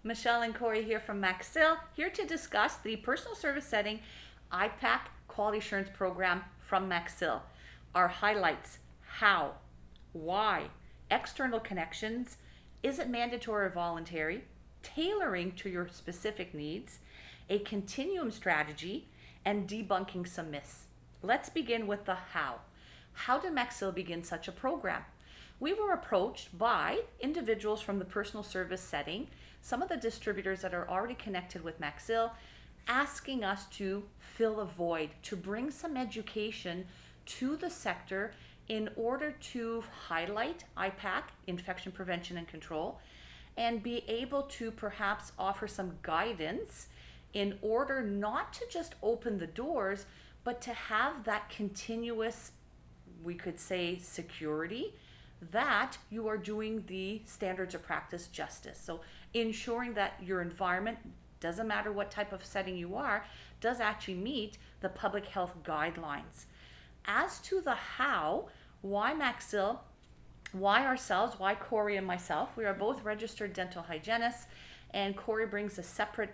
Michelle and Corey here from Maxil, here to discuss the personal service setting IPAC quality assurance program from Maxil. Our highlights: how, why, external connections, is it mandatory or voluntary, tailoring to your specific needs, a continuum strategy, and debunking some myths. Let's begin with the how. How did Maxil begin such a program? We were approached by individuals from the personal service setting, some of the distributors that are already connected with Maxil, asking us to fill a void, to bring some education to the sector in order to highlight IPAC, infection prevention and control, and be able to perhaps offer some guidance in order not to just open the doors, but to have that continuous, we could say, security that you are doing the standards of practice justice. So ensuring that your environment, doesn't matter what type of setting you are, does actually meet the public health guidelines. As to the how, why Maxil, why ourselves, why Corey and myself? We are both registered dental hygienists, and Corey brings a separate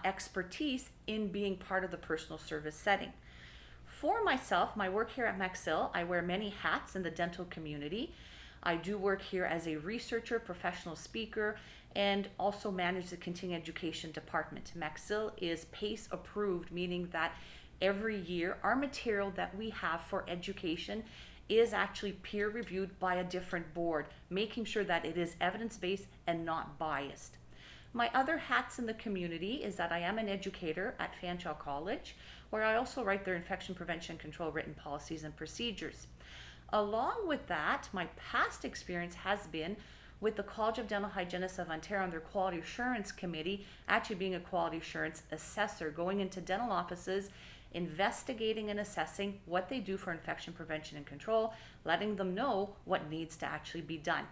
expertise in being part of the personal service setting. For myself, my work here at Maxil, I wear many hats in the dental community. I do work here as a researcher, professional speaker, and also manage the continuing education department. Maxil is PACE approved, meaning that every year our material that we have for education is actually peer reviewed by a different board, making sure that it is evidence-based and not biased. My other hats in the community is that I am an educator at Fanshawe College, where I also write their infection prevention and control written policies and procedures. Along with that, my past experience has been with the College of Dental Hygienists of Ontario and their Quality Assurance Committee, actually being a quality assurance assessor, going into dental offices, investigating and assessing what they do for infection prevention and control, letting them know what needs to actually be done.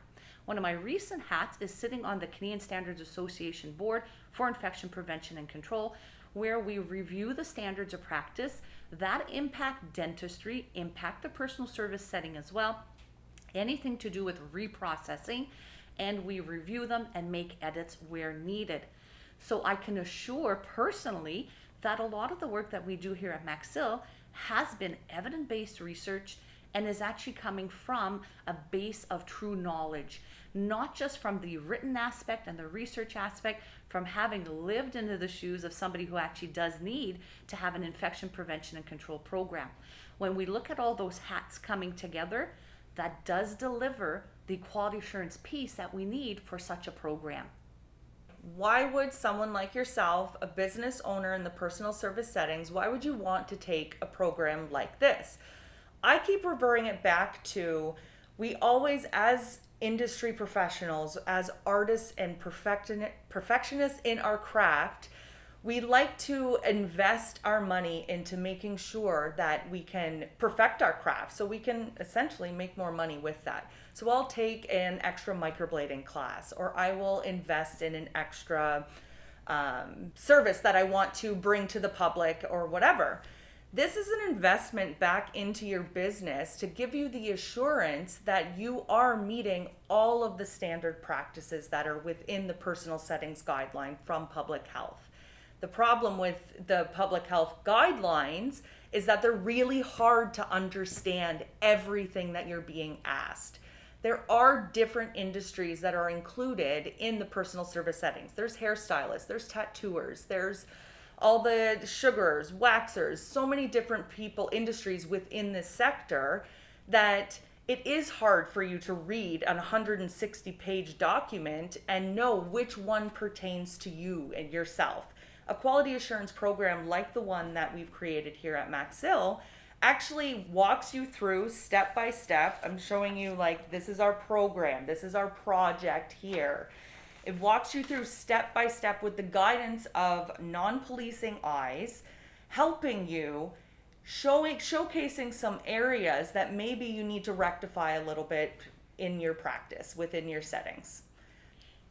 One of my recent hats is sitting on the Canadian Standards Association Board for Infection Prevention and Control, where we review the standards of practice that impact dentistry, impact the personal service setting as well, anything to do with reprocessing, and we review them and make edits where needed. So I can assure personally that a lot of the work that we do here at Maxil has been evidence-based research and is actually coming from a base of true knowledge, not just from the written aspect and the research aspect, from having lived into the shoes of somebody who actually does need to have an infection prevention and control program. When we look at all those hats coming together, that does deliver the quality assurance piece that we need for such a program. Why would someone like yourself, a business owner in the personal service settings, why would you want to take a program like this? I keep referring it back to, we always, as industry professionals, as artists and perfectionists in our craft, we like to invest our money into making sure that we can perfect our craft so we can essentially make more money with that. So I'll take an extra microblading class, or I will invest in an extra service that I want to bring to the public or whatever. This is an investment back into your business to give you the assurance that you are meeting all of the standard practices that are within the personal settings guideline from public health. The problem with the public health guidelines is that they're really hard to understand everything that you're being asked. There are different industries that are included in the personal service settings. There's hairstylists, there's tattooers, there's all the sugarers, waxers, so many different people, industries within this sector, that it is hard for you to read a 160-page document and know which one pertains to you and yourself. A quality assurance program like the one that we've created here at Maxil actually walks you through step by step. I'm showing you, like, this is our program, this is our project here. It walks you through step by step with the guidance of non-policing eyes, helping you, showcasing some areas that maybe you need to rectify a little bit in your practice, within your settings.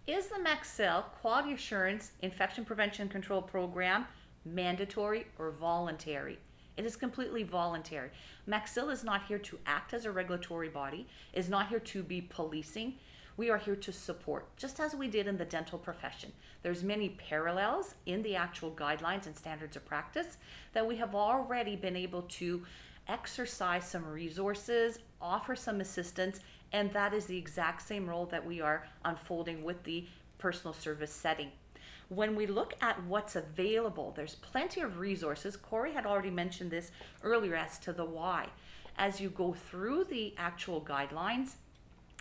Is the Maxil Quality Assurance Infection Prevention and Control Program mandatory or voluntary? It is completely voluntary. Maxil is not here to act as a regulatory body, is not here to be policing. We are here to support, just as we did in the dental profession. There's many parallels in the actual guidelines and standards of practice that we have already been able to exercise some resources, offer some assistance, and that is the exact same role that we are unfolding with the personal service setting. When we look at what's available, there's plenty of resources. Corey had already mentioned this earlier as to the why. As you go through the actual guidelines,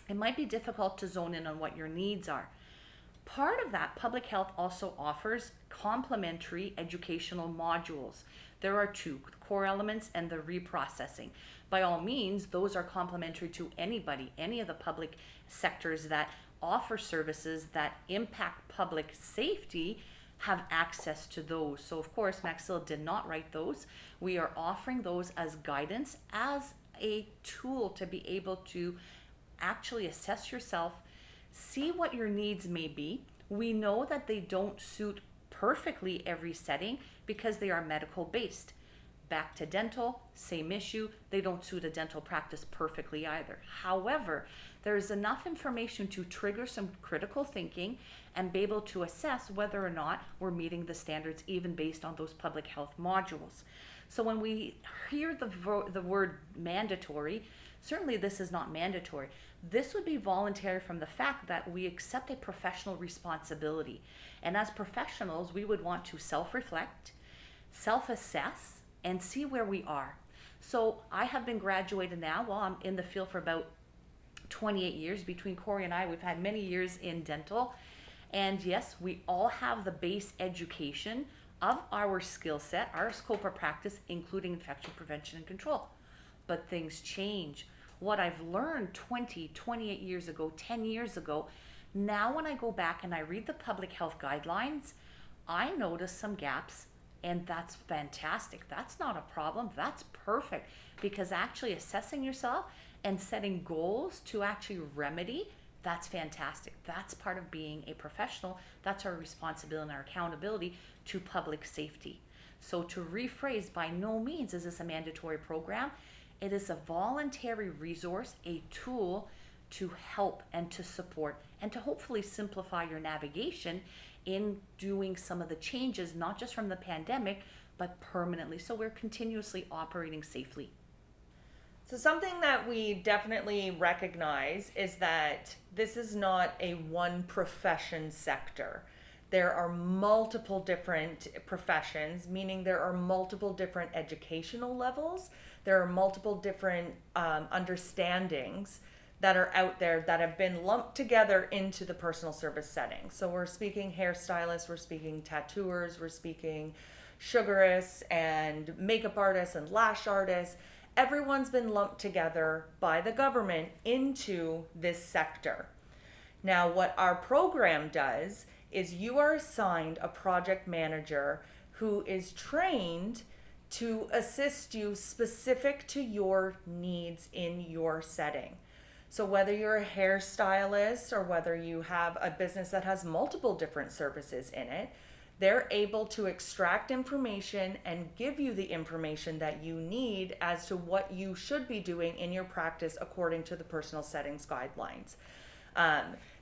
it might be difficult to zone in on what your needs are. Part of that, public health also offers complementary educational modules. There are two, core elements and the reprocessing. By all means, those are complementary to anybody, any of the public sectors that offer services that impact public safety have access to those. So of course, MaxSIL did not write those. We are offering those as guidance, as a tool to be able to actually assess yourself, see what your needs may be. We know that they don't suit perfectly every setting because they are medical based. Back to dental, same issue. They don't suit a dental practice perfectly either. However, there's enough information to trigger some critical thinking and be able to assess whether or not we're meeting the standards even based on those public health modules. So when we hear the word mandatory, certainly this is not mandatory. This would be voluntary from the fact that we accept a professional responsibility. And as professionals, we would want to self-reflect, self-assess, and see where we are. So I have been graduated now. Well, I'm in the field for about 28 years. Between Corey and I, we've had many years in dental. And yes, we all have the base education of our skill set, our scope of practice, including infection prevention and control. But things change. What I've learned 20, 28 years ago, 10 years ago, now when I go back and I read the public health guidelines, I notice some gaps. And that's fantastic. That's not a problem. That's perfect, because actually assessing yourself and setting goals to actually remedy, that's fantastic. That's part of being a professional. That's our responsibility and our accountability to public safety. So to rephrase, by no means is this a mandatory program. It is a voluntary resource, a tool to help and to support and to hopefully simplify your navigation in doing some of the changes, not just from the pandemic, but permanently. So we're continuously operating safely. So something that we definitely recognize is that this is not a one profession sector. There are multiple different professions, meaning there are multiple different educational levels. There are multiple different understandings that are out there that have been lumped together into the personal service setting. So we're speaking hairstylists, we're speaking tattooers, we're speaking sugarists and makeup artists and lash artists. Everyone's been lumped together by the government into this sector. Now, what our program does is you are assigned a project manager who is trained to assist you specific to your needs in your setting. So whether you're a hairstylist or whether you have a business that has multiple different services in it, they're able to extract information and give you the information that you need as to what you should be doing in your practice according to the personal settings guidelines.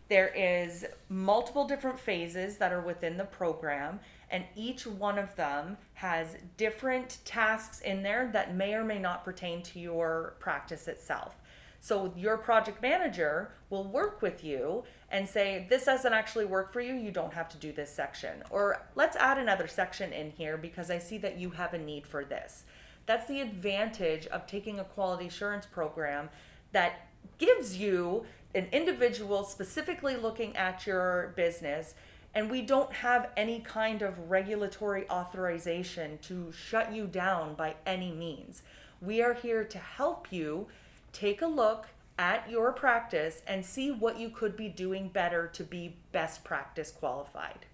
There is multiple different phases that are within the program, and each one of them has different tasks in there that may or may not pertain to your practice itself. So your project manager will work with you and say, this doesn't actually work for you, you don't have to do this section. Or let's add another section in here because I see that you have a need for this. That's the advantage of taking a quality assurance program that gives you an individual specifically looking at your business, and we don't have any kind of regulatory authorization to shut you down by any means. We are here to help you take a look at your practice and see what you could be doing better to be best practice qualified.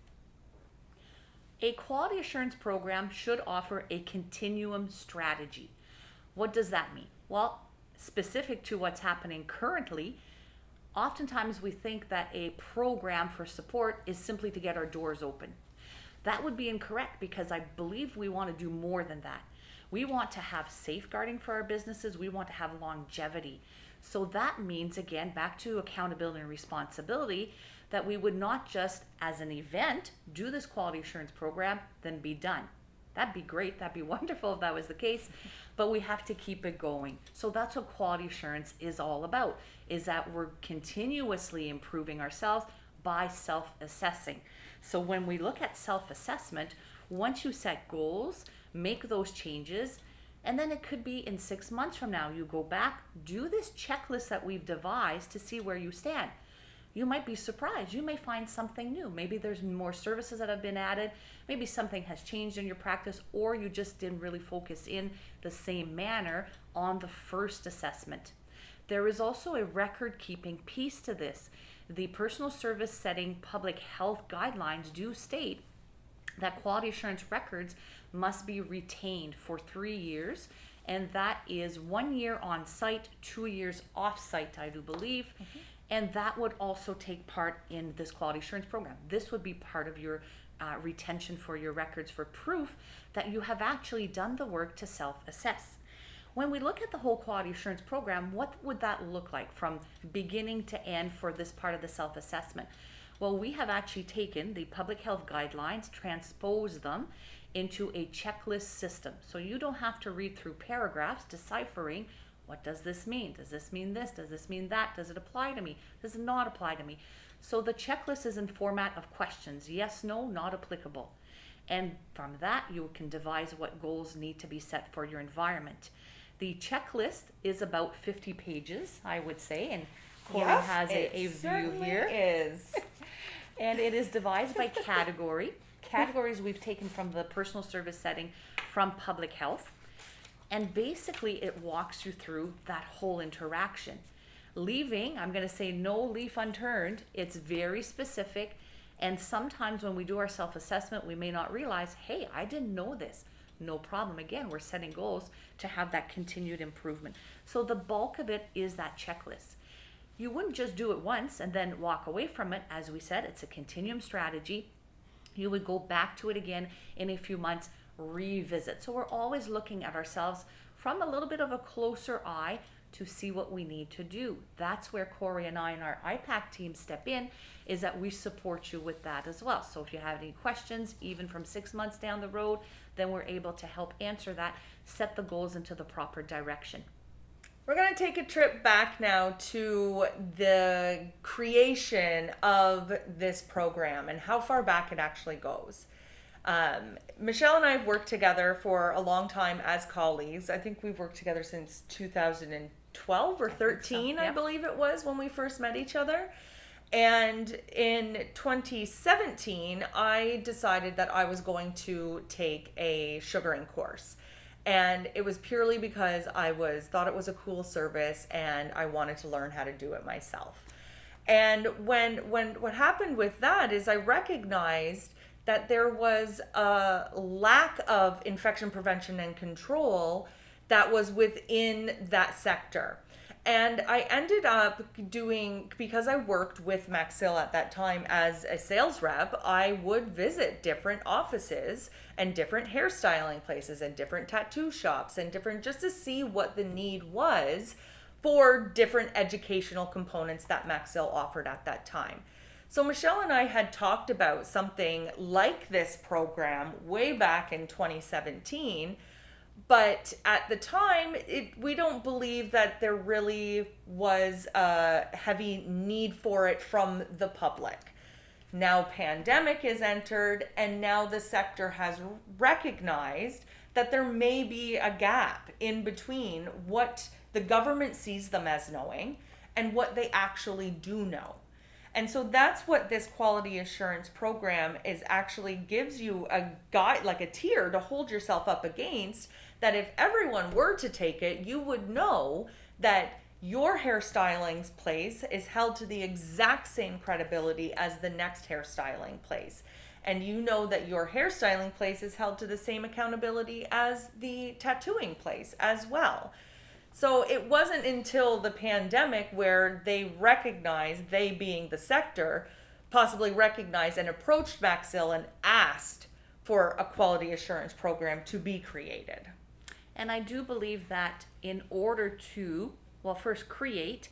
A quality assurance program should offer a continuum strategy. What does that mean? Well, specific to what's happening currently, oftentimes we think that a program for support is simply to get our doors open. That would be incorrect, because I believe we want to do more than that. We want to have safeguarding for our businesses. We want to have longevity. So that means, again, back to accountability and responsibility, that we would not just as an event do this quality assurance program, then be done. That'd be great. That'd be wonderful if that was the case, but we have to keep it going. So that's what quality assurance is all about, is that we're continuously improving ourselves by self-assessing. So when we look at self-assessment, once you set goals, make those changes, and then it could be in 6 months from now, you go back, do this checklist that we've devised to see where you stand. You might be surprised. You may find something new. Maybe there's more services that have been added. Maybe something has changed in your practice, or you just didn't really focus in the same manner on the first assessment. There is also a record keeping piece to this. The personal service setting public health guidelines do state that quality assurance records must be retained for 3 years, and that is 1 year on site, 2 years off site, I do believe. And that would also take part in this quality assurance program. This would be part of your retention for your records, for proof that you have actually done the work to self-assess. When we look at the whole quality assurance program, what would that look like from beginning to end for this part of the self-assessment? Well, we have actually taken the public health guidelines, transposed them into a checklist system. So you don't have to read through paragraphs deciphering, what does this mean? Does this mean this? Does this mean that? Does it apply to me? Does it not apply to me? So the checklist is in format of questions. Yes, no, not applicable. And from that, you can devise what goals need to be set for your environment. The checklist is about 50 pages, I would say, and Corey has a view here. Is. And it is devised by category. Categories we've taken from the personal service setting from public health. And basically it walks you through that whole interaction. Leaving, I'm going to say no leaf unturned. It's very specific. And sometimes when we do our self-assessment, we may not realize, hey, I didn't know this. No problem. Again, we're setting goals to have that continued improvement. So the bulk of it is that checklist. You wouldn't just do it once and then walk away from it. As we said, it's a continuum strategy. You would go back to it again in a few months, revisit. So we're always looking at ourselves from a little bit of a closer eye to see what we need to do. That's where Corey and I and our IPAC team step in, is that we support you with that as well. So if you have any questions, even from 6 months down the road, then we're able to help answer that, set the goals into the proper direction. We're going to take a trip back now to the creation of this program and how far back it actually goes. Michelle and I have worked together for a long time as colleagues. I think we've worked together since 2012 or 13, so, yeah. I believe it was, when we first met each other. And in 2017, I decided that I was going to take a sugaring course. And it was purely because I thought it was a cool service and I wanted to learn how to do it myself. And when what happened with that is I recognized that there was a lack of infection prevention and control that was within that sector. And I ended up doing, because I worked with Maxil at that time as a sales rep, I would visit different offices and different hairstyling places and different tattoo shops and different, just to see what the need was for different educational components that Maxil offered at that time. So Michelle and I had talked about something like this program way back in 2017, but at the time, we don't believe that there really was a heavy need for it from the public. Now pandemic is entered, and now the sector has recognized that there may be a gap in between what the government sees them as knowing and what they actually do know. And so that's what this quality assurance program is, actually gives you a guide, like a tier to hold yourself up against, that if everyone were to take it, you would know that your hairstyling place is held to the exact same credibility as the next hairstyling place. And you know that your hairstyling place is held to the same accountability as the tattooing place as well. So it wasn't until the pandemic where they recognized, they being the sector, possibly recognized and approached Maxil and asked for a quality assurance program to be created. And I do believe that in order to, Well, first create,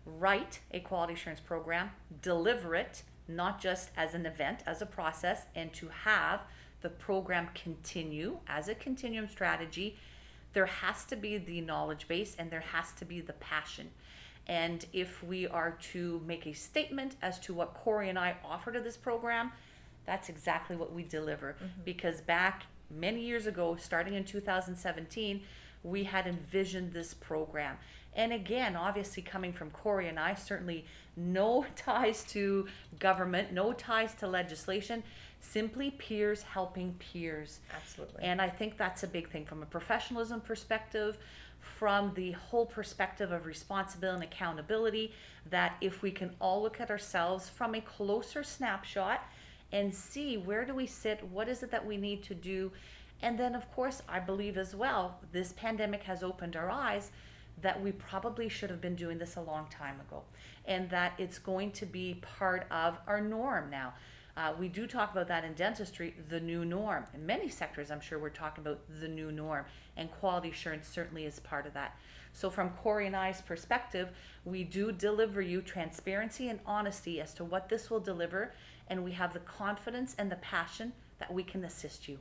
write a quality assurance program, deliver it, not just as an event, as a process, and to have the program continue as a continuum strategy. There has to be the knowledge base and there has to be the passion. And if we are to make a statement as to what Corey and I offer to this program, that's exactly what we deliver. Because back many years ago, starting in 2017, we had envisioned this program. And again, obviously coming from Corey and I, certainly no ties to government, no ties to legislation, simply peers helping peers. Absolutely. And I think that's a big thing from a professionalism perspective, from the whole perspective of responsibility and accountability, that if we can all look at ourselves from a closer snapshot and see where do we sit, what is it that we need to do. And then of course, I believe as well, this pandemic has opened our eyes that we probably should have been doing this a long time ago, and that it's going to be part of our norm now. We do talk about that in dentistry, the new norm. In many sectors, I'm sure we're talking about the new norm, and quality assurance certainly is part of that. So from Corey and I's perspective, we do deliver you transparency and honesty as to what this will deliver, and we have the confidence and the passion that we can assist you.